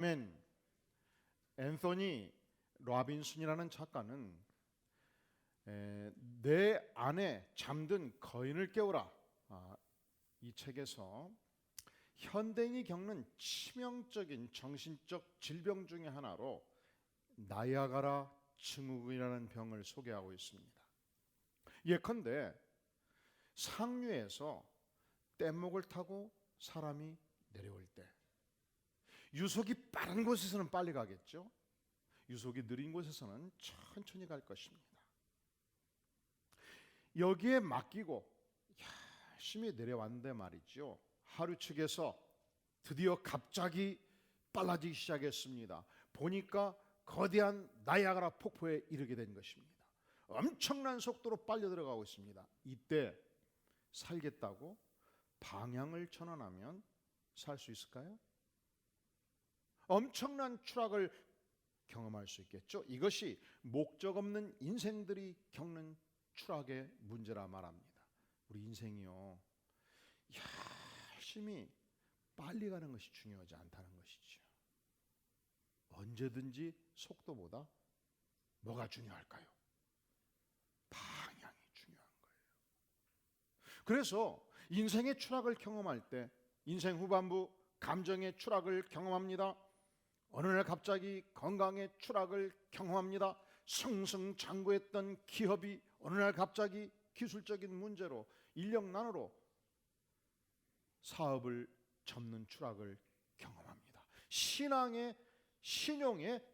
맨 앤서니 로빈슨이라는 작가는 내 안에 잠든 거인을 깨우라, 이 책에서 현대인이 겪는 치명적인 정신적 질병 중의 하나로 나이아가라 증후군이라는 병을 소개하고 있습니다. 예컨대 상류에서 뗏목을 타고 사람이 내려올 때 유속이 빠른 곳에서는 빨리 가겠죠. 유속이 느린 곳에서는 천천히 갈 것입니다. 여기에 맡기고 열심히 내려왔는데 말이죠, 하류 측에서 드디어 갑자기 빨라지기 시작했습니다. 보니까 거대한 나이아가라 폭포에 이르게 된 것입니다. 엄청난 속도로 빨려 들어가고 있습니다. 이때 살겠다고 방향을 전환하면 살 수 있을까요? 엄청난 추락을 경험할 수 있겠죠. 이것이 목적 없는 인생들이 겪는 추락의 문제라 말합니다. 우리 인생이요, 열심히 빨리 가는 것이 중요하지 않다는 것이죠. 언제든지 속도보다 뭐가 중요할까요? 방향이 중요한 거예요. 그래서 인생의 추락을 경험할 때, 인생 후반부 감정의 추락을 경험합니다. 어느 날 갑자기 건강의 추락을 경험합니다. 승승장구했던 기업이 어느 날 갑자기 기술적인 문제로, 인력난으로 사업을 접는 추락을 경험합니다. 신용의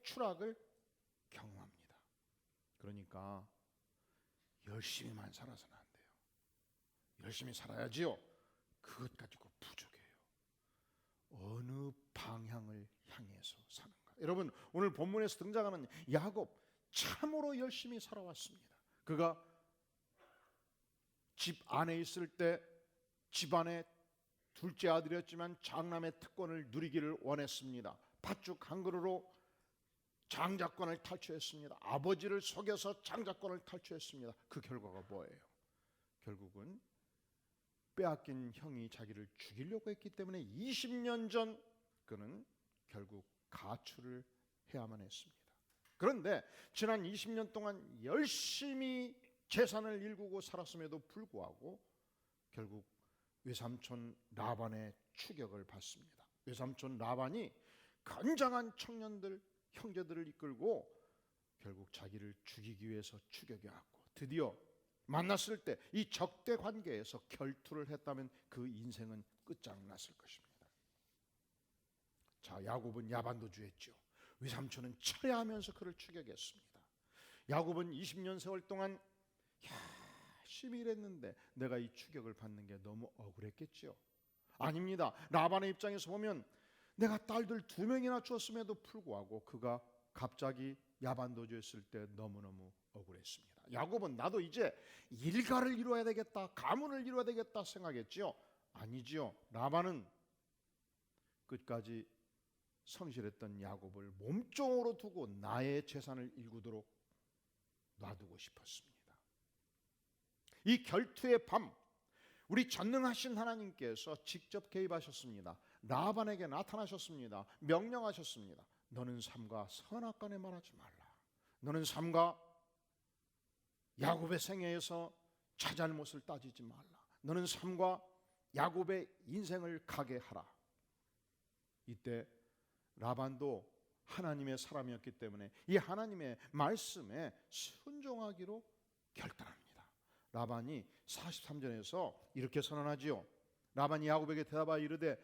추락을 경험합니다. 그러니까 열심히만 살아서는 안 돼요. 열심히 살아야지요. 그것 가지고 부족해요. 어느 방향을 향해서 사는가. 여러분, 오늘 본문에서 등장하는 야곱, 참으로 열심히 살아왔습니다. 그가 집 안에 있을 때 집안의 둘째 아들이었지만 장남의 특권을 누리기를 원했습니다. 팥죽 한 그루로 장자권을 탈취했습니다. 아버지를 속여서 장자권을 탈취했습니다. 그 결과가 뭐예요? 결국은 빼앗긴 형이 자기를 죽이려고 했기 때문에 20년 전 그는 결국 가출을 해야만 했습니다. 그런데 지난 20년 동안 열심히 재산을 일구고 살았음에도 불구하고 결국 외삼촌 라반의 추격을 받습니다. 외삼촌 라반이 건장한 청년들, 형제들을 이끌고 결국 자기를 죽이기 위해서 추격해 왔고, 드디어 만났을 때 이 적대 관계에서 결투를 했다면 그 인생은 끝장났을 것입니다. 자, 야곱은 야반도주했죠. 외삼촌은 철회하면서 그를 추격했습니다. 야곱은 20년 세월 동안 열심히 일했는데 내가 이 추격을 받는 게 너무 억울했겠죠. 아닙니다. 라반의 입장에서 보면 내가 딸들 2명이나 주었음에도 불구하고 그가 갑자기 야반도주했을 때 너무너무 억울했습니다. 야곱은 나도 이제 일가를 이루어야 되겠다, 가문을 이루어야 되겠다 생각했지요. 아니지요. 라반은 끝까지 성실했던 야곱을 몸종으로 두고 나의 재산을 일구도록 놔두고 싶었습니다. 이 결투의 밤, 우리 전능하신 하나님께서 직접 개입하셨습니다. 라반에게 나타나셨습니다. 명령하셨습니다. 너는 삼가 선악간에 말하지 말라. 너는 삼가 야곱의 생애에서 자잘못을 따지지 말라. 너는 삼가 야곱의 인생을 가게 하라. 이때 라반도 하나님의 사람이었기 때문에 이 하나님의 말씀에 순종하기로 결단합니다. 라반이 43절에서 이렇게 선언하지요. 라반이 야곱에게 대답하여 이르되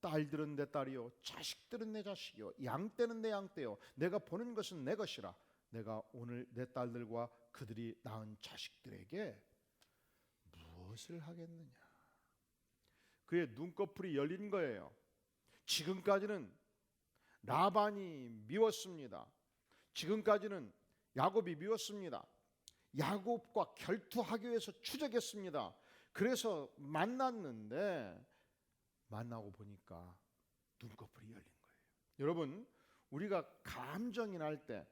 딸들은 내 딸이요, 자식들은 내 자식이요, 양떼는 내 양떼요, 내가 보는 것은 내 것이라. 내가 오늘 내 딸들과 그들이 낳은 자식들에게 무엇을 하겠느냐. 그의 눈꺼풀이 열린 거예요. 지금까지는 라반이 미웠습니다. 지금까지는 야곱이 미웠습니다. 야곱과 결투하기 위해서 추적했습니다. 그래서 만났는데 만나고 보니까 눈꺼풀이 열린 거예요. 여러분, 우리가 감정이 날 때,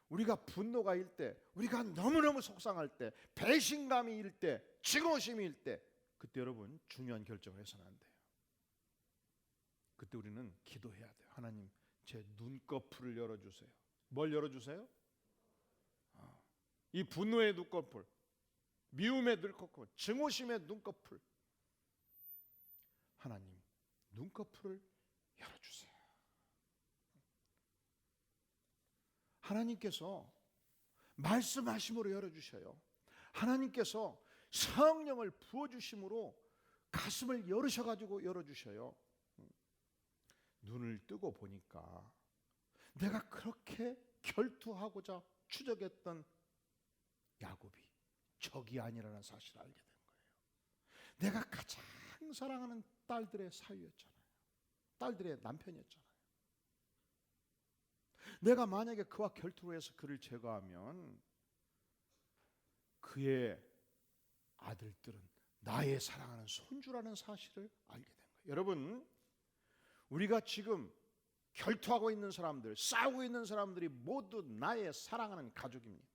우리가 분노가 일 때, 우리가 너무너무 속상할 때, 배신감이 일 때, 증오심이 일 때, 그때 여러분 중요한 결정을 해서는 안 돼요. 그때 우리는 기도해야 돼요. 하나님, 제 눈꺼풀을 열어주세요. 뭘 열어주세요? 이 분노의 눈꺼풀, 미움의 눈꺼풀, 증오심의 눈꺼풀. 하나님, 눈꺼풀을 열어주세요. 하나님께서 말씀하심으로 열어주셔요. 하나님께서 성령을 부어주심으로 가슴을 열으셔가지고 열어주셔요. 눈을 뜨고 보니까 내가 그렇게 결투하고자 추적했던 야곱이 적이 아니라는 사실을 알게 된 거예요. 내가 가장 사랑하는 딸들의 사위였잖아요. 딸들의 남편이었잖아요. 내가 만약에 그와 결투를 해서 그를 제거하면 그의 아들들은 나의 사랑하는 손주라는 사실을 알게 된 거예요. 여러분, 우리가 지금 결투하고 있는 사람들, 싸우고 있는 사람들이 모두 나의 사랑하는 가족입니다.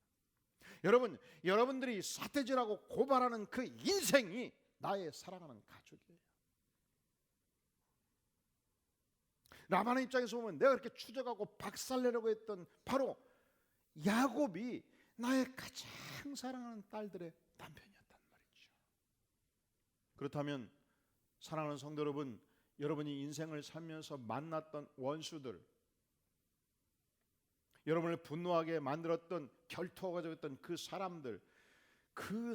여러분, 여러분들이 사태질하고 고발하는 그 인생이 나의 사랑하는 가족이에요. 라반의 입장에서 보면 내가 그렇게 추적하고 박살내려고 했던 바로 야곱이 나의 가장 사랑하는 딸들의 남편이었단 말이죠. 그렇다면 사랑하는 성도 여러분, 여러분이 인생을 살면서 만났던 원수들, 여러분을 분노하게 만들었던, 결투하게 했던 그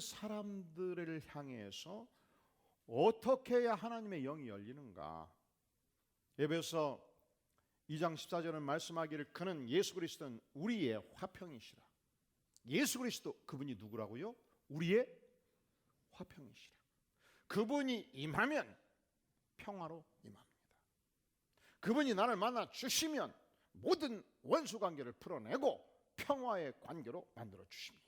사람들을 향해서 어떻게 해야 하나님의 영이 열리는가? 에베소 2장 14절은 말씀하기를 그는 예수 그리스도는 우리의 화평이시라. 예수 그리스도, 그분이 누구라고요? 우리의 화평이시라. 그분이 임하면 평화로 임합니다. 그분이 나를 만나 주시면 모든 원수 관계를 풀어내고 평화의 관계로 만들어 주십니다.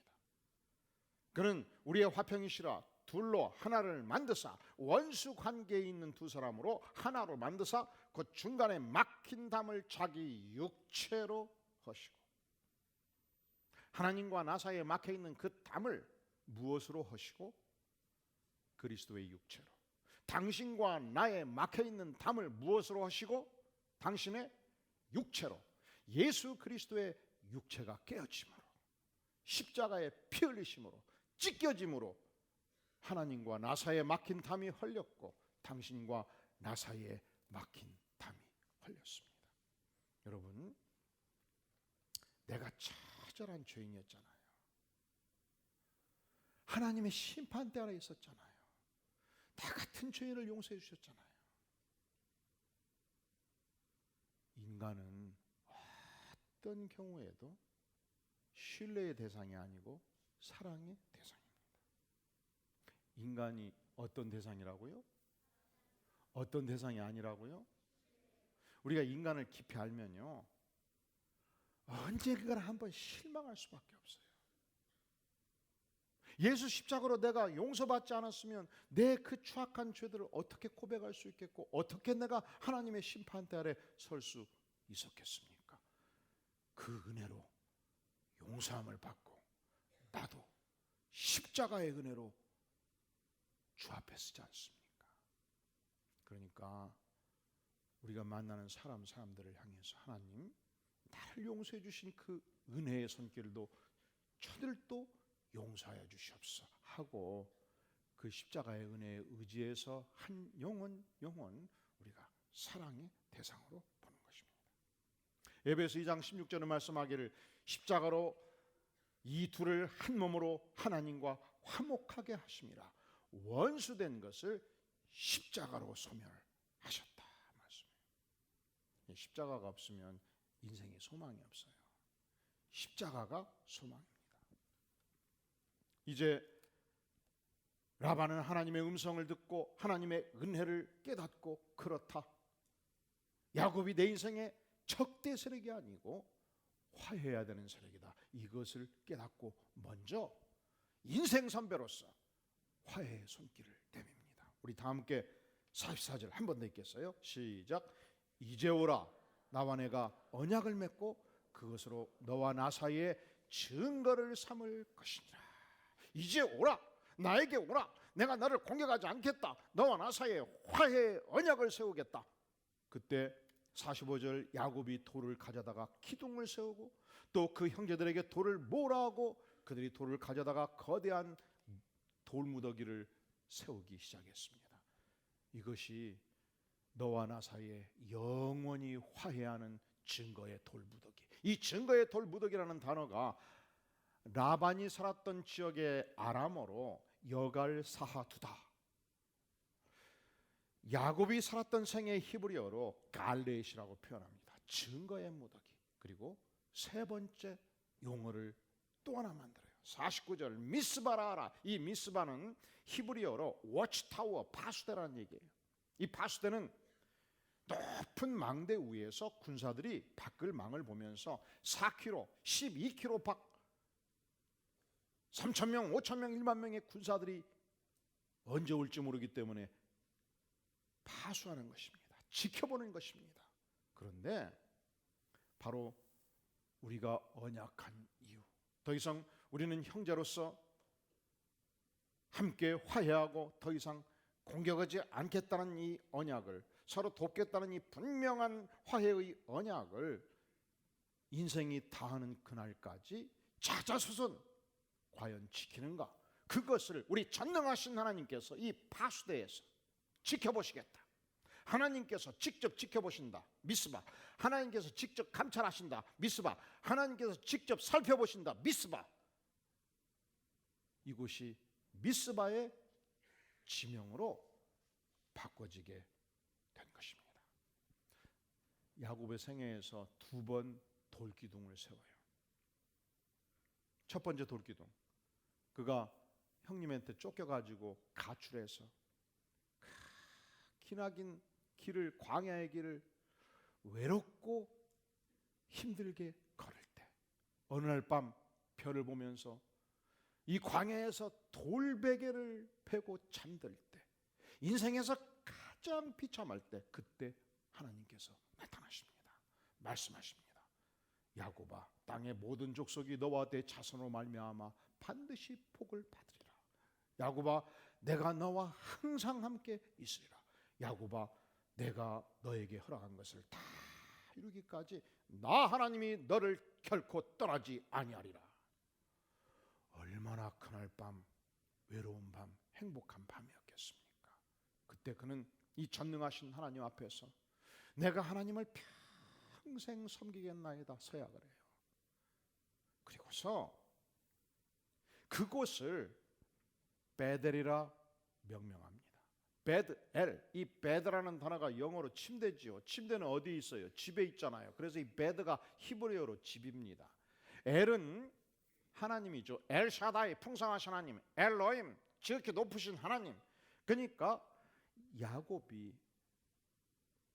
그는 우리의 화평이시라. 둘로 하나를 만드사 원수 관계에 있는 두 사람으로 하나로 만드사 그 중간에 막힌 담을 자기 육체로 허시고. 하나님과 나 사이에 막혀 있는 그 담을 무엇으로 허시고? 그리스도의 육체로. 당신과 나의 막혀 있는 담을 무엇으로 하시고? 당신의 육체로. 예수 그리스도의 육체가 깨어짐으로, 십자가의 피 흘리심으로, 찢겨짐으로 하나님과 나 사이에 막힌 담이 헐렸고 당신과 나 사이에 막힌 담이 헐렸습니다. 여러분, 내가 처절한 죄인이었잖아요. 하나님의 심판대 아래 있었잖아요. 나 같은 죄인을 용서해 주셨잖아요. 인간은 어떤 경우에도 신뢰의 대상이 아니고 사랑의 대상입니다. 인간이 어떤 대상이라고요? 어떤 대상이 아니라고요? 우리가 인간을 깊이 알면요, 언젠가 한번 실망할 수밖에 없어요. 예수 십자가로 내가 용서받지 않았으면 내 그 추악한 죄들을 어떻게 고백할 수 있겠고 어떻게 내가 하나님의 심판대 아래 설 수 있었겠습니까? 그 은혜로 용서함을 받고 나도 십자가의 은혜로 주 앞에 서지 않습니까? 그러니까 우리가 만나는 사람들을 향해서 하나님, 나를 용서해 주신 그 은혜의 손길도 저들도 용서하여 주시옵소서 하고 그 십자가의 은혜에 의지해서 한 영혼 우리가 사랑의 대상으로 보는 것입니다. 에베소 2장 16절은 말씀하기를 십자가로 이 둘을 한 몸으로 하나님과 화목하게 하심이라. 원수된 것을 십자가로 소멸하셨다 말씀이에요. 십자가가 없으면 인생에 소망이 없어요. 십자가가 소망입니다. 이제 라반은 하나님의 음성을 듣고 하나님의 은혜를 깨닫고, 그렇다, 야곱이 내 인생의 적대 세력이 아니고 화해해야 되는 세력이다, 이것을 깨닫고 먼저 인생 선배로서 화해의 손길을 내밉니다. 우리 다 함께 44절 한 번 더 읽겠어요. 시작. 이제 오라, 나와 내가 언약을 맺고 그것으로 너와 나 사이에 증거를 삼을 것이니라. 이제 오라, 나에게 오라, 내가 너를 공격하지 않겠다, 너와 나 사이에 화해의 언약을 세우겠다. 그때 45절 야곱이 돌을 가져다가 기둥을 세우고 또 그 형제들에게 돌을 몰아하고 그들이 돌을 가져다가 거대한 돌무더기를 세우기 시작했습니다. 이것이 너와 나 사이에 영원히 화해하는 증거의 돌무더기. 이 증거의 돌무더기라는 단어가 라반이 살았던 지역의 아람어로 여갈사하두다, 야곱이 살았던 생의 히브리어로 갈렛이라고 표현합니다. 증거의 무더기. 그리고 세 번째 용어를 또 하나 만들어요. 49절 미스바라. 이 미스바는 히브리어로 워치타워, 파수대라는 얘기예요. 이 파수대는 높은 망대 위에서 군사들이 밖을 망을 보면서 4km, 12km 밖 3,000명, 5,000명, 1만 명의 군사들이 언제 올지 모르기 때문에 파수하는 것입니다. 지켜보는 것입니다. 그런데 바로 우리가 언약한 이유, 더 이상 우리는 형제로서 함께 화해하고 더 이상 공격하지 않겠다는 이 언약을, 서로 돕겠다는 이 분명한 화해의 언약을 인생이 다하는 그날까지 자자소선 과연 지키는가? 그것을 우리 전능하신 하나님께서 이 파수대에서 지켜보시겠다. 하나님께서 직접 지켜보신다. 미스바. 하나님께서 직접 감찰하신다. 미스바. 하나님께서 직접 살펴보신다. 미스바. 이곳이 미스바의 지명으로 바꿔지게 된 것입니다. 야곱의 생애에서 두 번 돌기둥을 세워요. 첫 번째 돌기둥, 그가 형님한테 쫓겨가지고 가출해서 기나긴 길을, 광야의 길을 외롭고 힘들게 걸을 때, 어느 날 밤 별을 보면서 이 광야에서 돌베개를 베고 잠들 때, 인생에서 가장 비참할 때, 그때 하나님께서 나타나십니다. 말씀하십니다. 야곱아, 땅의 모든 족속이 너와 내 자손으로 말미암아 반드시 복을 받으리라. 야곱아, 내가 너와 항상 함께 있으리라. 야곱아, 내가 너에게 허락한 것을 다 이루기까지 나 하나님이 너를 결코 떠나지 아니하리라. 얼마나 그날 밤 외로운 밤, 행복한 밤이었겠습니까? 그때 그는 이 전능하신 하나님 앞에서 내가 하나님을 평생 섬기겠나이다 서약을 해요. 그리고서 그곳을 베델이라 명명합니다. 베드엘, 이 베드라는 단어가 영어로 침대지요. 침대는 어디 있어요? 집에 있잖아요. 그래서 이 베드가 히브리어로 집입니다. 엘은 하나님이죠. 엘샤다이, 풍성하신 하나님, 엘로임, 지극히 높으신 하나님. 그러니까 야곱이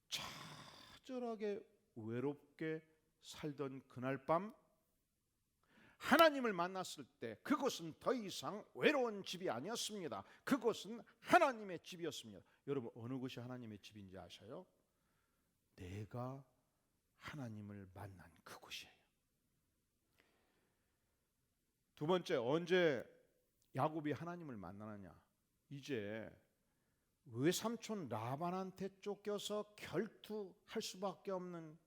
처절하게 외롭게 살던 그날 밤 하나님을 만났을 때 그곳은 더 이상 외로운 집이 아니었습니다. 그곳은 하나님의 집이었습니다. 여러분, 어느 곳이 하나님의 집인지 아셔요? 내가 하나님을 만난 그곳이에요. 두 번째, 언제 야곱이 하나님을 만나느냐? 이제 외삼촌 라반한테 쫓겨서 결투할 수밖에 없는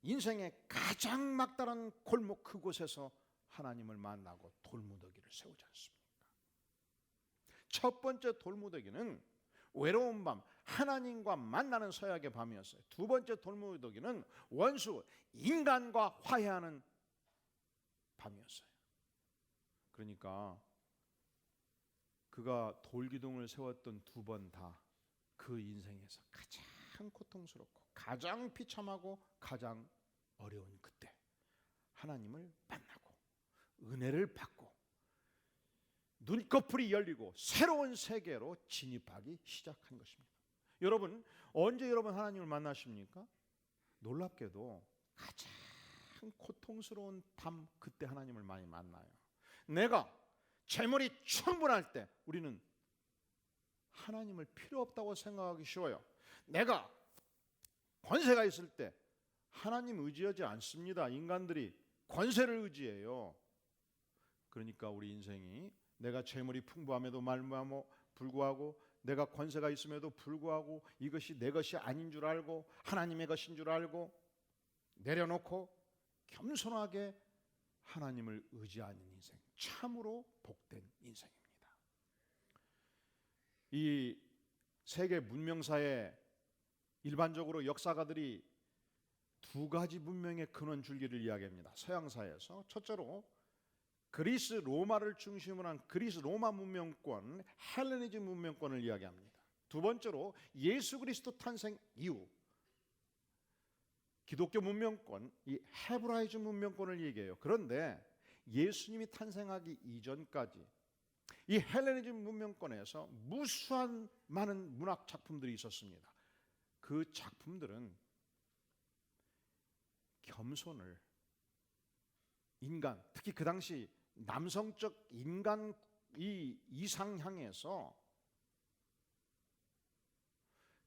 인생의 가장 막다른 골목, 그곳에서 하나님을 만나고 돌무더기를 세우지 않습니까? 첫 번째 돌무더기는 외로운 밤, 하나님과 만나는 서약의 밤이었어요. 두 번째 돌무더기는 원수, 인간과 화해하는 밤이었어요. 그러니까 그가 돌기둥을 세웠던 두 번 다 그 인생에서 가장 고통스럽고 가장 비참하고 가장 어려운 그때 하나님을 만나고 은혜를 받고 눈꺼풀이 열리고 새로운 세계로 진입하기 시작한 것입니다. 여러분, 언제 여러분 하나님을 만나십니까? 놀랍게도 가장 고통스러운 밤, 그때 하나님을 많이 만나요. 내가 재물이 충분할 때 우리는 하나님을 필요 없다고 생각하기 쉬워요. 내가 권세가 있을 때 하나님 의지하지 않습니다. 인간들이 권세를 의지해요. 그러니까 우리 인생이 내가 재물이 풍부함에도 불구하고 내가 권세가 있음에도 불구하고 이것이 내 것이 아닌 줄 알고 하나님의 것인 줄 알고 내려놓고 겸손하게 하나님을 의지하는 인생, 참으로 복된 인생입니다. 이 세계 문명사에 일반적으로 역사가들이 두 가지 문명의 근원 줄기를 이야기합니다. 서양사에서 첫째로 그리스 로마를 중심으로 한 그리스 로마 문명권, 헬레니즘 문명권을 이야기합니다. 두 번째로 예수 그리스도 탄생 이후 기독교 문명권, 이 헤브라이즘 문명권을 얘기해요. 그런데 예수님이 탄생하기 이전까지 이 헬레니즘 문명권에서 무수한 많은 문학 작품들이 있었습니다. 그 작품들은 겸손을, 인간, 특히 그 당시 남성적 인간 이 이상향에서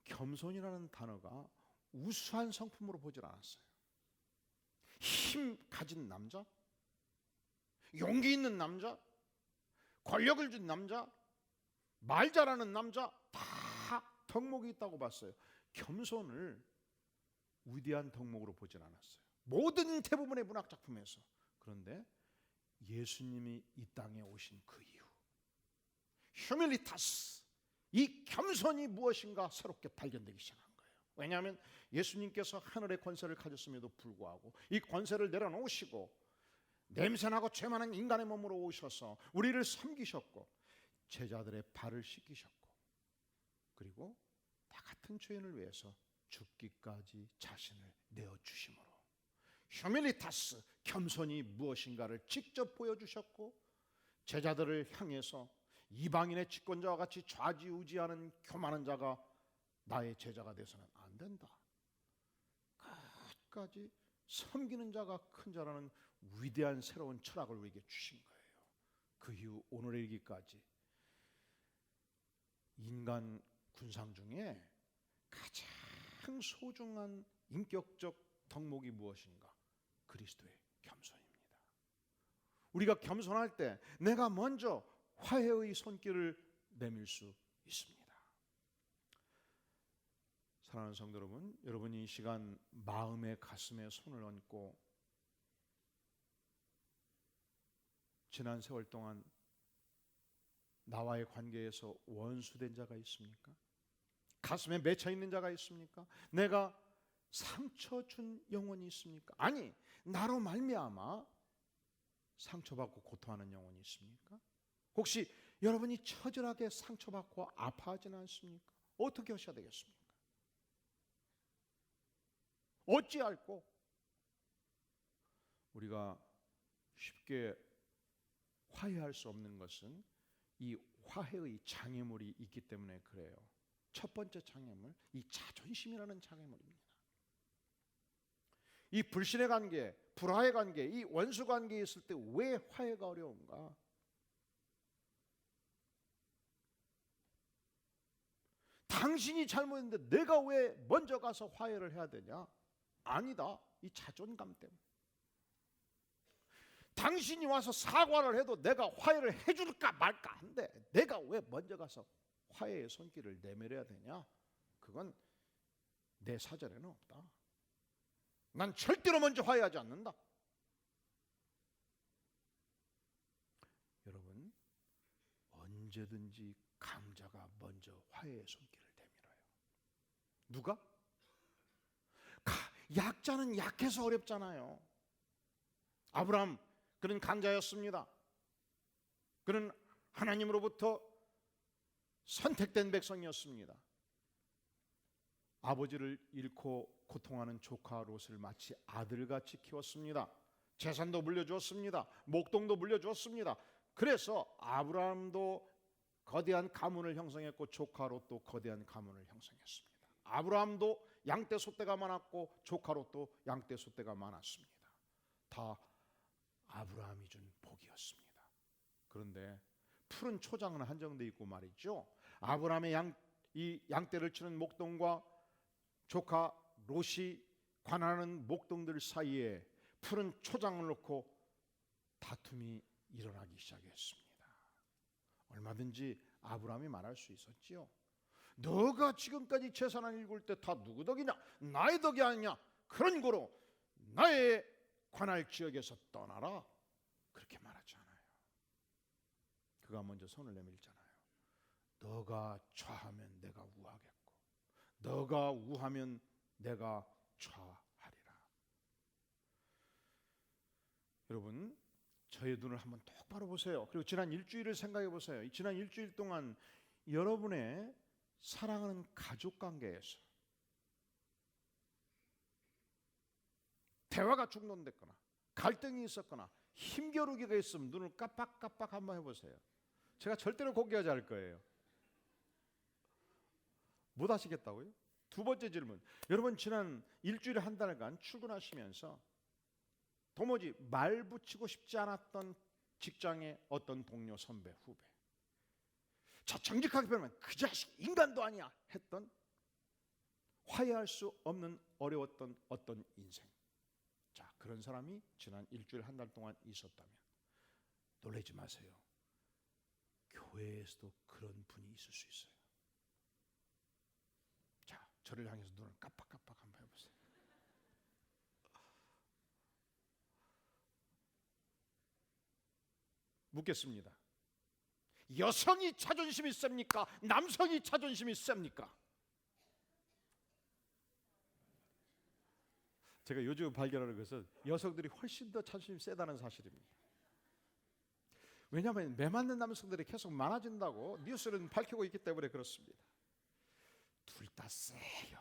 겸손이라는 단어가 우수한 성품으로 보질 않았어요. 힘 가진 남자, 용기 있는 남자, 권력을 준 남자, 말 잘하는 남자, 다 덕목이 있다고 봤어요. 겸손을 위대한 덕목으로 보질 않았어요. 모든 대부분의 문학 작품에서. 그런데 예수님이 이 땅에 오신 그 이후 휴밀리타스, 이 겸손이 무엇인가 새롭게 발견되기 시작한 거예요. 왜냐하면 예수님께서 하늘의 권세를 가졌음에도 불구하고 이 권세를 내려놓으시고 냄새나고 죄 많은 인간의 몸으로 오셔서 우리를 섬기셨고 제자들의 발을 씻기셨고 그리고 나 같은 죄인을 위해서 죽기까지 자신을 내어주심으로 휴밀리타스, 겸손이 무엇인가를 직접 보여주셨고 제자들을 향해서 이방인의 집권자와 같이 좌지우지하는 교만한 자가 나의 제자가 돼서는 안 된다. 끝까지 섬기는 자가 큰 자라는 위대한 새로운 철학을 우리에게 주신 거예요. 그 이후 오늘에 이르기까지 인간 군상 중에 가장 소중한 인격적 덕목이 무엇인가? 그리스도의 겸손입니다. 우리가 겸손할 때 내가 먼저 화해의 손길을 내밀 수 있습니다. 사랑하는 성도 여러분, 여러분이 이 시간 마음의 가슴에 손을 얹고 지난 세월 동안 나와의 관계에서 원수된 자가 있습니까? 가슴에 맺혀 있는 자가 있습니까? 내가 상처 준 영혼이 있습니까? 아니, 나로 말미암아 상처받고 고통하는 영혼이 있습니까? 혹시 여러분이 처절하게 상처받고 아파하지는 않습니까? 어떻게 하셔야 되겠습니까? 어찌할꼬? 우리가 쉽게 화해할 수 없는 것은 이 화해의 장애물이 있기 때문에 그래요. 첫 번째 장애물, 이 자존심이라는 장애물입니다. 이 불신의 관계, 불화의 관계, 이 원수 관계에 있을 때 왜 화해가 어려운가? 당신이 잘못했는데 내가 왜 먼저 가서 화해를 해야 되냐? 아니다. 이 자존감 때문에. 당신이 와서 사과를 해도 내가 화해를 해줄까 말까 한데 내가 왜 먼저 가서 화해의 손길을 내밀어야 되냐? 그건 내 사전에는 없다. 난 절대로 먼저 화해하지 않는다. 여러분, 언제든지 강자가 먼저 화해의 손길을 내밀어요. 누가? 약자는 약해서 어렵잖아요. 아브라함, 그는 강자였습니다. 그는 하나님으로부터 선택된 백성이었습니다. 아버지를 잃고 고통하는 조카 롯을 마치 아들같이 키웠습니다. 재산도 물려주었습니다. 목동도 물려주었습니다. 그래서 아브라함도 거대한 가문을 형성했고 조카 롯도 거대한 가문을 형성했습니다. 아브라함도 양떼 소떼가 많았고 조카 롯도 양떼 소떼가 많았습니다. 다 아브라함이 준 복이었습니다. 그런데 푸른 초장은 한정돼 있고 말이죠. 아브라함의 이 양떼를 치는 목동과 조카 롯이 관하는 목동들 사이에 푸른 초장을 놓고 다툼이 일어나기 시작했습니다. 얼마든지 아브라함이 말할 수 있었지요. 너가 지금까지 재산을 일굴 때 다 누구 덕이냐? 나의 덕이 아니냐? 그런 거로 나의 관할 지역에서 떠나라. 그렇게 말하지 않아요. 그가 먼저 손을 내밀잖아요. 너가 좌하면 내가 우하겠고 너가 우하면 내가 좌하리라. 여러분, 저의 눈을 한번 똑바로 보세요. 그리고 지난 일주일을 생각해 보세요. 지난 일주일 동안 여러분의 사랑하는 가족 관계에서 대화가 중단됐거나 갈등이 있었거나 힘겨루기가 있으면 눈을 깜빡깜빡 한번 해보세요. 제가 절대로 공개하지 않을 거예요. 못 하시겠다고요? 두 번째 질문. 여러분, 지난 일주일에 한 달간 출근하시면서 도무지 말 붙이고 싶지 않았던 직장의 어떤 동료, 선배, 후배, 저 정직하게 표현하면 그 자식 인간도 아니야 했던, 화해할 수 없는 어려웠던 어떤 인생, 자, 그런 사람이 지난 일주일 한 달 동안 있었다면 놀라지 마세요. 교회에서도 그런 분이 있을 수 있어요. 자, 저를 향해서 눈을 깜빡깜빡 한번 해보세요. 묻겠습니다. 여성이 자존심이 셉니까? 남성이 자존심이 셉니까? 제가 요즘 발견하는 것은 여성들이 훨씬 더 자존심이 세다는 사실입니다. 왜냐하면 매 맞는 남성들이 계속 많아진다고 뉴스는 밝히고 있기 때문에 그렇습니다. 둘 다 세요.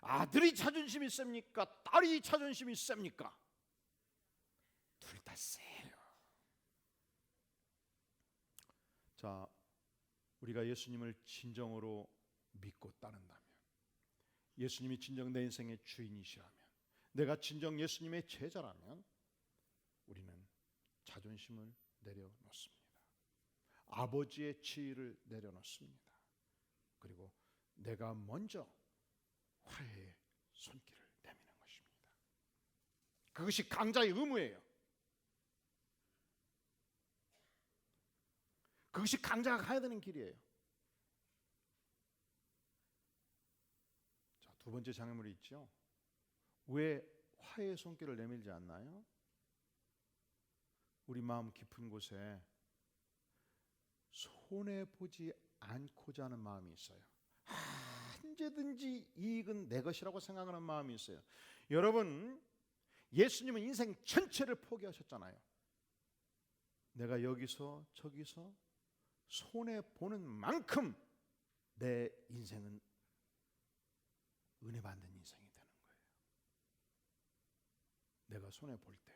아들이 자존심이 셉니까? 딸이 자존심이 셉니까? 둘 다 세요. 자, 우리가 예수님을 진정으로 믿고 따른다면, 예수님이 진정 내 인생의 주인이시라면, 내가 진정 예수님의 제자라면 우리는 자존심을 내려놓습니다. 아버지의 지위를 내려놓습니다. 그리고 내가 먼저 화해의 손길을 내미는 것입니다. 그것이 강자의 의무예요. 그것이 강자가 가야 되는 길이에요. 자, 두 번째 장애물이 있죠. 왜 화해의 손길을 내밀지 않나요? 우리 마음 깊은 곳에 손해보지 않고자 하는 마음이 있어요. 언제든지 이익은 내 것이라고 생각하는 마음이 있어요. 여러분, 예수님은 인생 전체를 포기하셨잖아요. 내가 여기서 저기서 손해보는 만큼 내 인생은 은혜 받는 인생이 되는 거예요. 내가 손해볼 때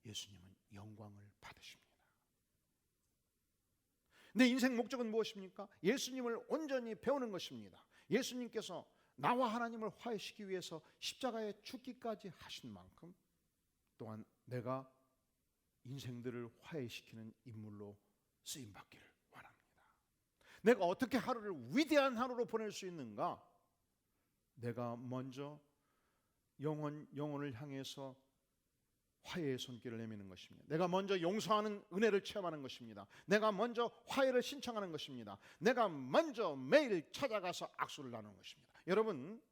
예수님은 영광을 받으십니다. 내 인생 목적은 무엇입니까? 예수님을 온전히 배우는 것입니다. 예수님께서 나와 하나님을 화해시키기 위해서 십자가에 죽기까지 하신 만큼 또한 내가 인생들을 화해시키는 인물로 쓰임받기를 원합니다. 내가 어떻게 하루를 위대한 하루로 보낼 수 있는가? 내가 먼저 영혼을 향해서 화해의 손길을 내미는 것입니다. 내가 먼저 용서하는 은혜를 체험하는 것입니다. 내가 먼저 화해를 신청하는 것입니다. 내가 먼저 매일 찾아가서 악수를 나누는 것입니다. 여러분,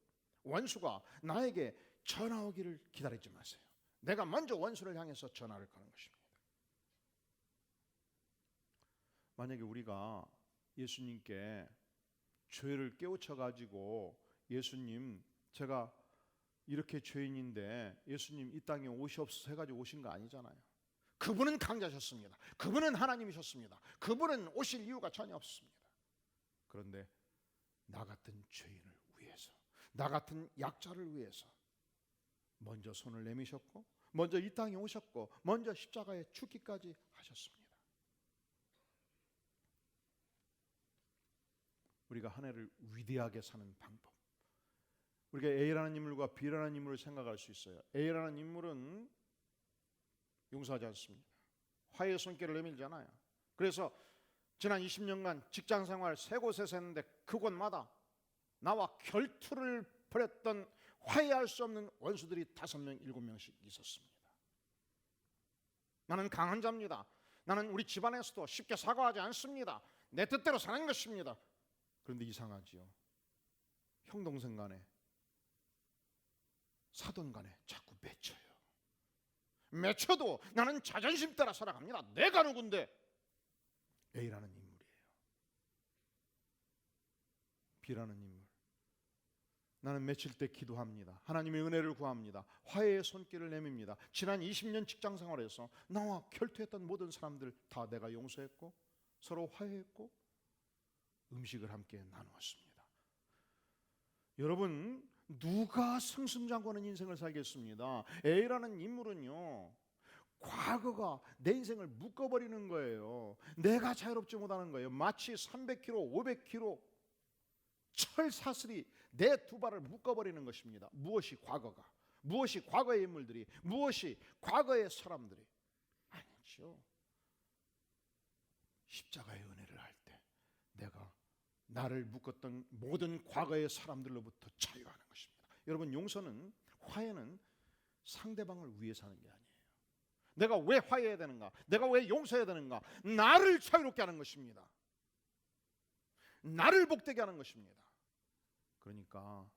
원수가 나에게 전화 오기를 기다리지 마세요. 내가 먼저 원수를 향해서 전화를 거는 것입니다. 만약에 우리가 예수님께 죄를 깨우쳐 가지고, 예수님, 제가 이렇게 죄인인데 예수님 이 땅에 오시옵소서 해가지고 오신 거 아니잖아요. 그분은 강자셨습니다. 그분은 하나님이셨습니다. 그분은 오실 이유가 전혀 없습니다. 그런데 나 같은 죄인을 위해서, 나 같은 약자를 위해서 먼저 손을 내미셨고, 먼저 이 땅에 오셨고, 먼저 십자가에 죽기까지 하셨습니다. 우리가 한 해를 위대하게 사는 방법, 우리가 A라는 인물과 B라는 인물을 생각할 수 있어요. A라는 인물은 용서하지 않습니다. 화해의 손길을 내밀지 않아요. 그래서 지난 20년간 직장생활 세 곳에서 했는데 그곳마다 나와 결투를 벌였던 화해할 수 없는 원수들이 5명, 7명씩 있었습니다. 나는 강한 자입니다. 나는 우리 집안에서도 쉽게 사과하지 않습니다. 내 뜻대로 사는 것입니다. 그런데 이상하지요. 형 동생 간에, 사돈 간에 자꾸 맺혀요. 맺혀도 나는 자존심 따라 살아갑니다. 내가 누군데? A라는 인물이에요. B라는 인물. 나는 맺힐 때 기도합니다. 하나님의 은혜를 구합니다. 화해의 손길을 내밉니다. 지난 20년 직장 생활에서 나와 결투했던 모든 사람들 다 내가 용서했고 서로 화해했고 음식을 함께 나누었습니다. 여러분, 누가 승승장구하는 인생을 살겠습니다. A라는 인물은요, 과거가 내 인생을 묶어버리는 거예요. 내가 자유롭지 못하는 거예요. 마치 300kg, 500kg 철사슬이 내 두 발을 묶어버리는 것입니다. 무엇이 과거가, 무엇이 과거의 인물들이, 무엇이 과거의 사람들이. 아니죠. 십자가의 은혜를 할 때 내가 나를 묶었던 모든 과거의 사람들로부터 자유하는 것입니다. 여러분, 용서는, 화해는 상대방을 위해서 하는 게 아니에요. 내가 왜 화해해야 되는가? 내가 왜 용서해야 되는가? 나를 자유롭게 하는 것입니다. 나를 복되게 하는 것입니다. 그러니까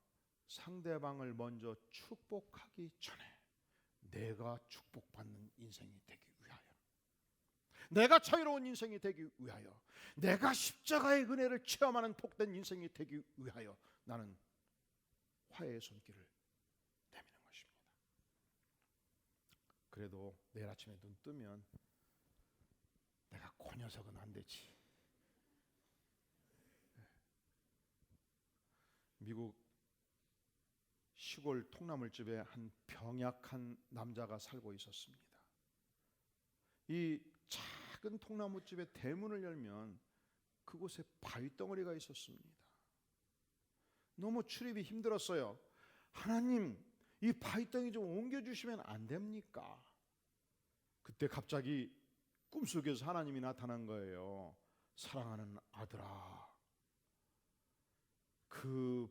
상대방을 먼저 축복하기 전에 내가 축복받는 인생이 되기 위하여, 내가 자유로운 인생이 되기 위하여, 내가 십자가의 은혜를 체험하는 복된 인생이 되기 위하여 나는 화해의 손길을 내미는 것입니다. 그래도 내일 아침에 눈 뜨면 내가 그 녀석은 안 되지. 미국 시골 통나물집에 한 병약한 남자가 살고 있었습니다. 이 작은 통나무집의 대문을 열면 그곳에 바위덩어리가 있었습니다. 너무 출입이 힘들었어요. 하나님, 이 바위덩이 좀 옮겨주시면 안 됩니까? 그때 갑자기 꿈속에서 하나님이 나타난 거예요. 사랑하는 아들아, 그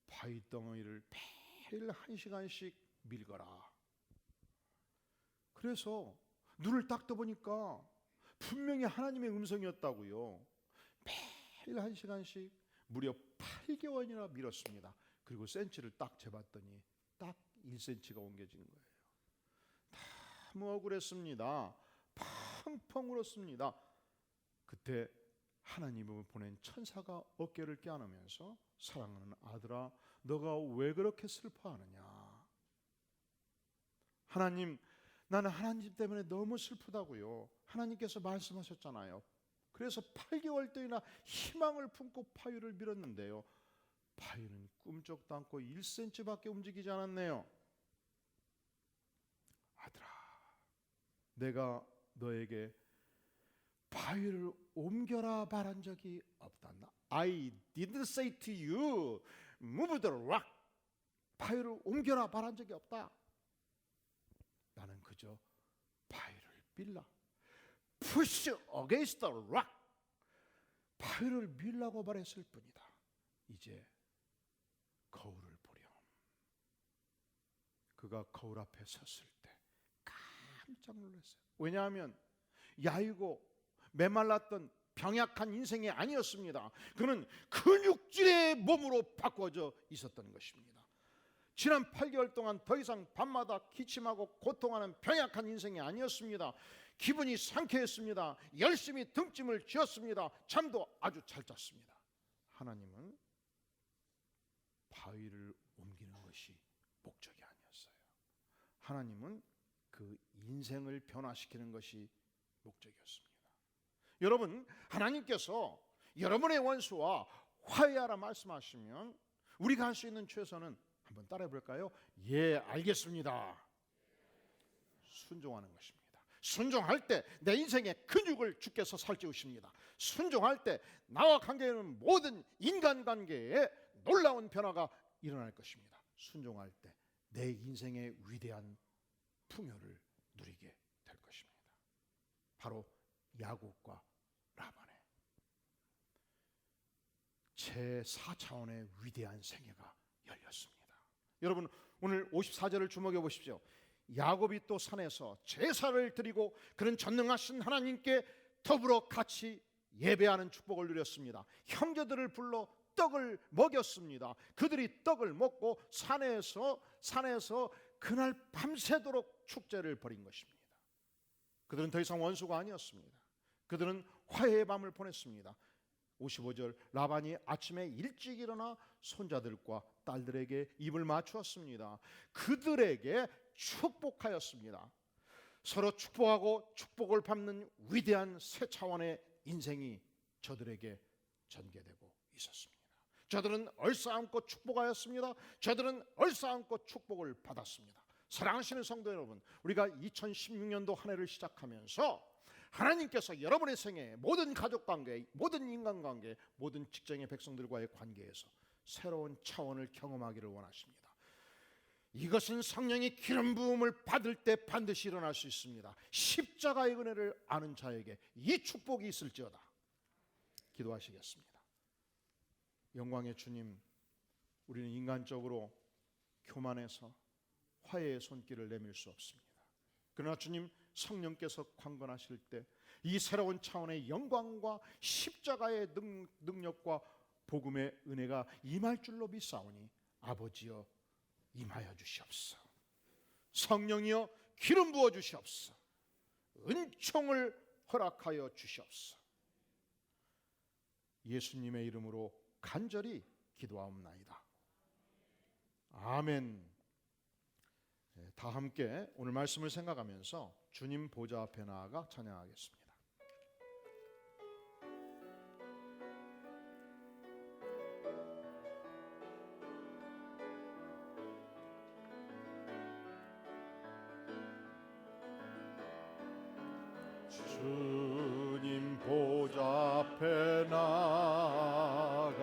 바위덩어리를 매일 1시간씩 밀거라. 그래서 눈을 딱 떠보니까 분명히 하나님의 음성이었다고요. 매일 1시간씩 무려 8개월이나 밀었습니다. 그리고 센치를 딱 재봤더니 딱 1cm가 옮겨진 거예요. 너무 억울했습니다. 펑펑 울었습니다. 그때 하나님을 보낸 천사가 어깨를 껴안으면서 사랑하는 아들아, 너가 왜 그렇게 슬퍼하느냐? 하나님, 나는 하나님 때문에 너무 슬프다고요. 하나님께서 말씀하셨잖아요. 그래서 8개월 동안이나 희망을 품고 파유를 밀었는데요, 파유는 꿈쩍도 않고 1cm밖에 움직이지 않았네요. 아들아, 내가 너에게 바위를 옮겨라 말한 적이 없다. I didn't say to you, move the rock. 바위를 옮겨라 말한 적이 없다. 나는 그저 바위를 밀라. Push against the rock. 바위를 밀라고 말했을 뿐이다. 이제 거울을 보렴. 그가 거울 앞에 섰을 때 깜짝 놀랐어요. 왜냐하면 야이고 메말랐던 병약한 인생이 아니었습니다. 그는 근육질의 몸으로 바꿔져 있었던 것입니다. 지난 8개월 동안 더 이상 밤마다 기침하고 고통하는 병약한 인생이 아니었습니다. 기분이 상쾌했습니다. 열심히 등짐을 지었습니다. 잠도 아주 잘 잤습니다. 하나님은 바위를 옮기는 것이 목적이 아니었어요. 하나님은 그 인생을 변화시키는 것이 목적이었습니다. 여러분, 하나님께서 여러분의 원수와 화해하라 말씀하시면 우리가 할 수 있는 최선은 한번 따라해 볼까요? 예, 알겠습니다. 순종하는 것입니다. 순종할 때 내 인생의 근육을 주께서 살찌우십니다. 순종할 때 나와 관계되는 모든 인간관계에 놀라운 변화가 일어날 것입니다. 순종할 때 내 인생의 위대한 풍요를 누리게 될 것입니다. 바로 야곱과 라반의 제4차원의 위대한 생애가 열렸습니다. 여러분, 오늘 54절을 주목해 보십시오. 야곱이 또 산에서 제사를 드리고 그는 전능하신 하나님께 더불어 같이 예배하는 축복을 누렸습니다. 형제들을 불러 떡을 먹였습니다. 그들이 떡을 먹고 산에서 그날 밤새도록 축제를 벌인 것입니다. 그들은 더 이상 원수가 아니었습니다. 그들은 화해의 밤을 보냈습니다. 55절, 라반이 아침에 일찍 일어나 손자들과 딸들에게 입을 맞추었습니다. 그들에게 축복하였습니다. 서로 축복하고 축복을 받는 위대한 새 차원의 인생이 저들에게 전개되고 있었습니다. 저들은 얼싸안고 축복하였습니다. 저들은 얼싸안고 축복을 받았습니다. 사랑하시는 성도 여러분, 우리가 2016년도 한 해를 시작하면서 하나님께서 여러분의 생애, 모든 가족관계, 모든 인간관계, 모든 직장의 백성들과의 관계에서 새로운 차원을 경험하기를 원하십니다. 이것은 성령이 기름 부음을 받을 때 반드시 일어날 수 있습니다. 십자가의 은혜를 아는 자에게 이 축복이 있을지어다. 기도하시겠습니다. 영광의 주님, 우리는 인간적으로 교만해서 화해의 손길을 내밀 수 없습니다. 그러나 주님, 성령께서 강건하실 때 이 새로운 차원의 영광과 십자가의 능력과 복음의 은혜가 임할 줄로 믿사오니 아버지여 임하여 주시옵소서. 성령이여 기름 부어 주시옵소서. 은총을 허락하여 주시옵소서. 예수님의 이름으로 간절히 기도하옵나이다. 아멘. 다 함께 오늘 말씀을 생각하면서 주님 보좌 앞에 나아가 찬양하겠습니다. 주님 보좌 앞에 나아가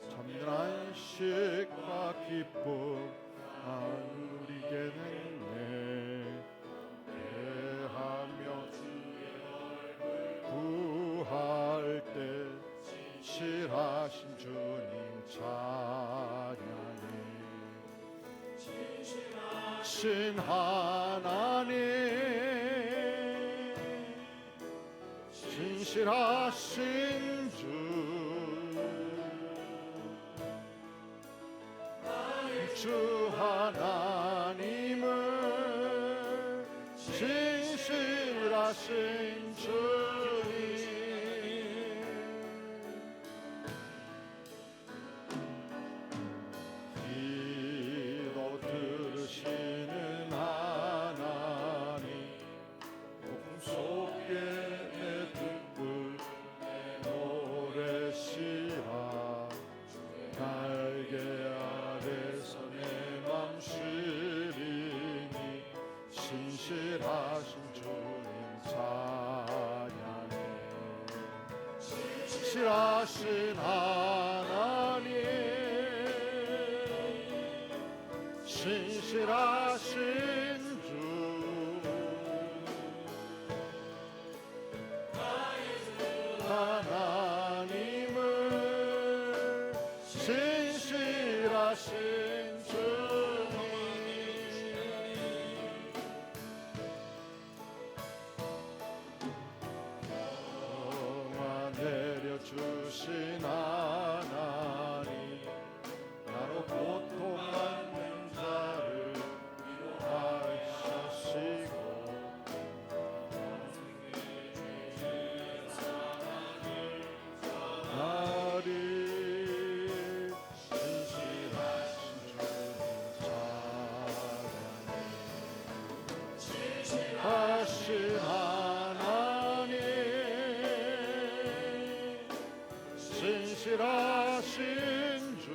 참된 안식과 기쁨 누리게 됐네. 대하며 주의 얼굴 구할 때 진실하신 주님 찬양해. 진실하신 하나님, 진실하신 주, 주 하나님은 진실하신 주님. 기도 들으시는 하나님, 복음 속에 내 듣고 내 노래시라. 날개 아래서 내 맘 쉬리니 진실하신 주님 찬양해. 진실하신 하나님, 진실하신 주, 하나님은 진실하신 주님. 평화 내려주신 하나님, 나로 고통받는 자를 위로하시고 나를 진실하신 주님 찬양해. 진실하신 하나님, 진실하신 주,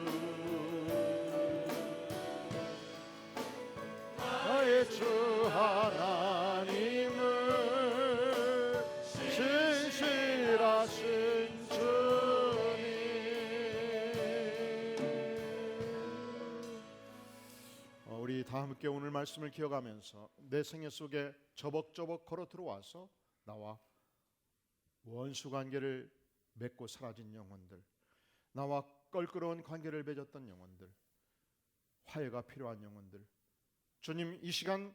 나의 주 하나님은 진실하신 주님. 우리 다 함께 오늘 말씀을 기억하면서 내 생애 속에 저벅저벅 걸어 들어와서 나와 원수 관계를 맺고 사라진 영혼들, 나와 껄끄러운 관계를 맺었던 영혼들, 화해가 필요한 영혼들, 주님 이 시간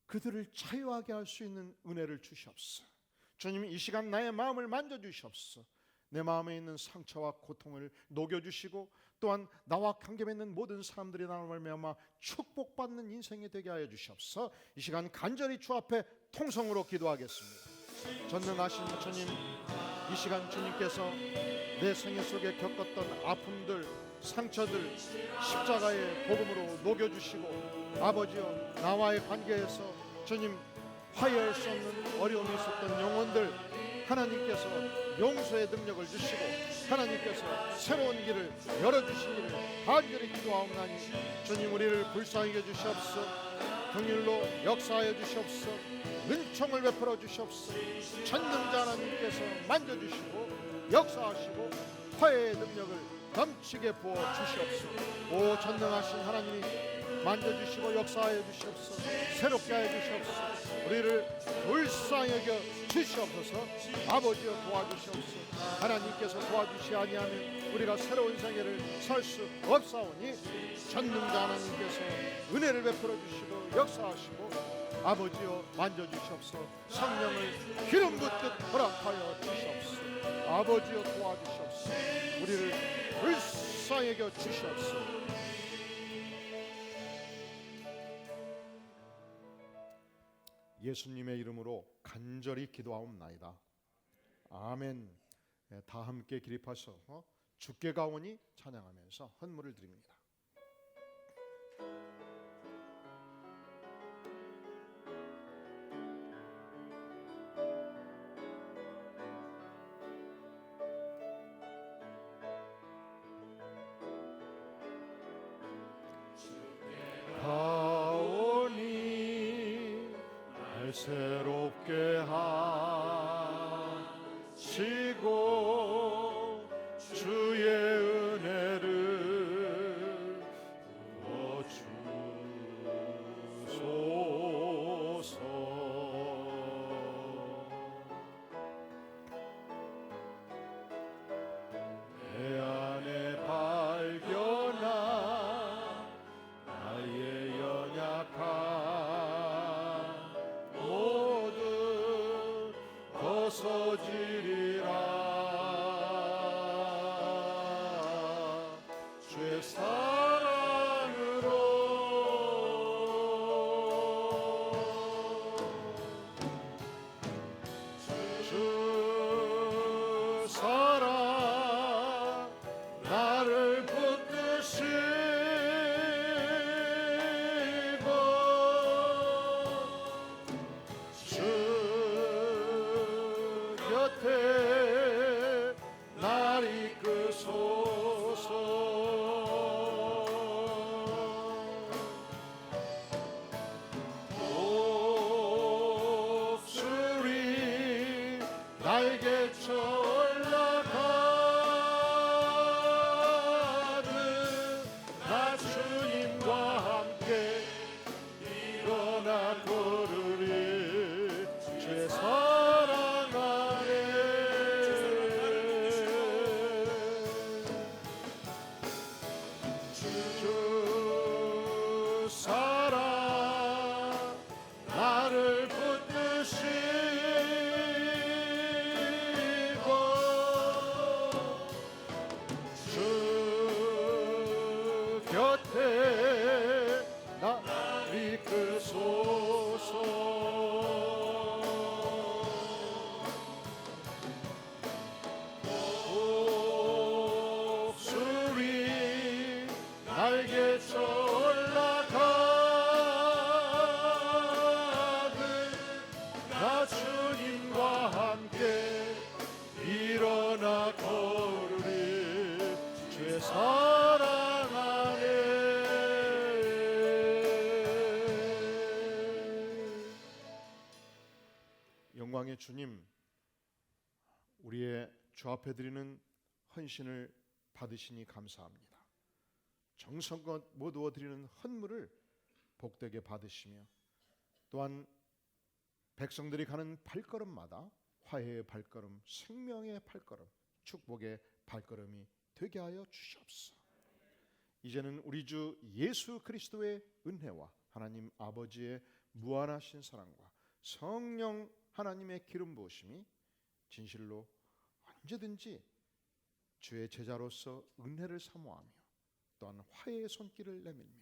그들을 자유하게 할 수 있는 은혜를 주시옵소서. 주님 이 시간 나의 마음을 만져주시옵소서. 내 마음에 있는 상처와 고통을 녹여주시고 또한 나와 관계 맺는 모든 사람들이 나로 말미암아 축복받는 인생이 되게 하여 주시옵소서. 이 시간 간절히 주 앞에 통성으로 기도하겠습니다. 전능하신 주님, 이 시간 주님께서 내 생애 속에 겪었던 아픔들, 상처들 십자가의 복음으로 녹여주시고 아버지여 나와의 관계에서 주님 화해할 수 없는 어려움이 있었던 영혼들 하나님께서 용서의 능력을 주시고 하나님께서 새로운 길을 열어주시기를 간절히 기도하옵나니 주님 우리를 불쌍히 여주시옵소서. 긍휼로 역사하여 주시옵소서. 은총을 베풀어 주시옵소서. 전능자 하나님께서 만져주시고 역사하시고 화해의 능력을 넘치게 부어 주시옵소서. 오 전능하신 하나님이 만져주시고 역사하여 주시옵소서. 새롭게 하여 주시옵소서. 우리를 불쌍히 여겨 주시옵소서. 아버지여 도와주시옵소서. 하나님께서 도와주시 아니하면 우리가 새로운 생애를 살 수 없사오니 전능자 하나님께서 은혜를 베풀어 주시고 역사하시고 아버지여 만져주시옵소서. 성령을 기름 붓듯 허락하여 주시옵소서. 아버지여 도와주시옵소서. 우리를 불쌍히 여겨 주시옵소서. 예수님의 이름으로 간절히 기도하옵나이다. 아멘. 다 함께 기립하셔서 주께 가오니 찬양하면서 헌물을 드립니다. 새롭게 하시고 주의 은혜를 부어주소서. 내 안에 발견한 나의 연약함 벗어지리라. 주의 사랑으로 주 사랑 나를 붙드시고 곁에 날 이끄소서. 목소리 날개쳐 올라가듯 나 주님과 함께 일어나 걸으리. 주의 사랑 주 사랑 나를 붙드시고 주 곁에 날 이끄소서. 날개쳐 올라가듯 나 주님과 함께 일어나 걸으리. 주의 사랑 안에. 영광의 주님, 우리의 주 앞에 드리는 헌신을 받으시니 감사합니다. 정성껏 모두어 드리는 헌물을 복되게 받으시며 또한 백성들이 가는 발걸음마다 화해의 발걸음, 생명의 발걸음, 축복의 발걸음이 되게 하여 주시옵소서. 이제는 우리 주 예수 그리스도의 은혜와 하나님 아버지의 무한하신 사랑과 성령 하나님의 기름 부으심이 진실로 언제든지 주의 제자로서 은혜를 사모하며 또한 화해의 손길을 내밀며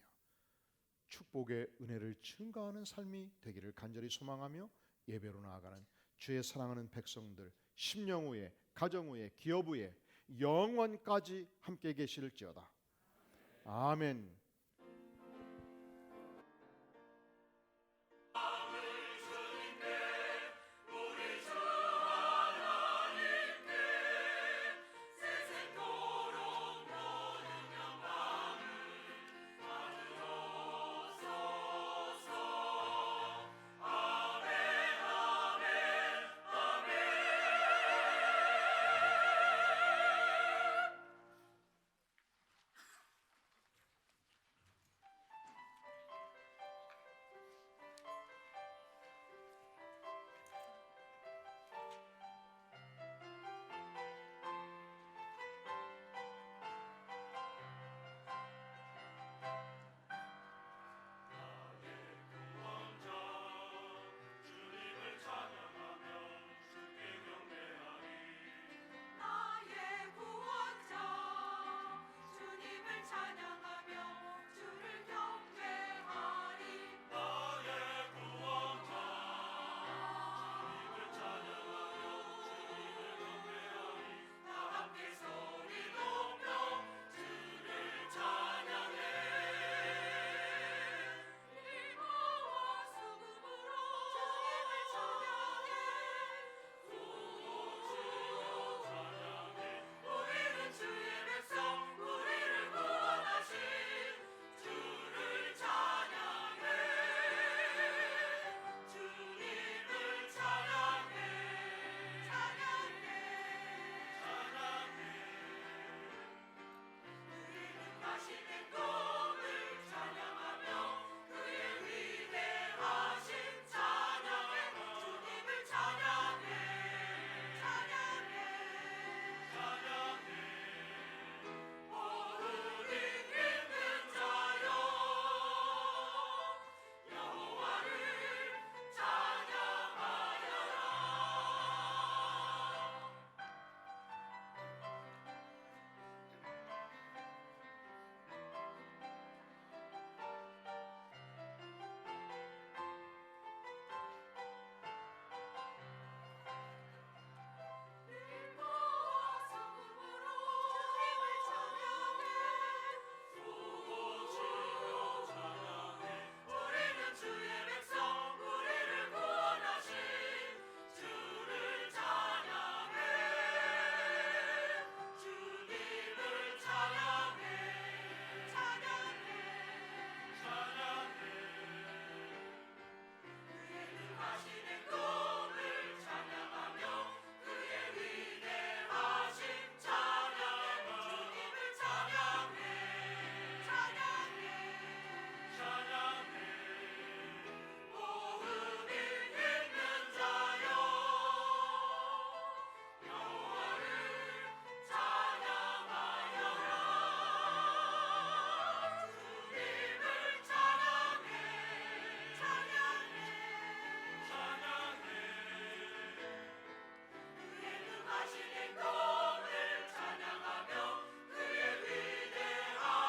축복의 은혜를 증가하는 삶이 되기를 간절히 소망하며 예배로 나아가는 주의 사랑하는 백성들, 심령 후에, 가정 후에, 기업 후에 영원까지 함께 계실지어다. 아멘.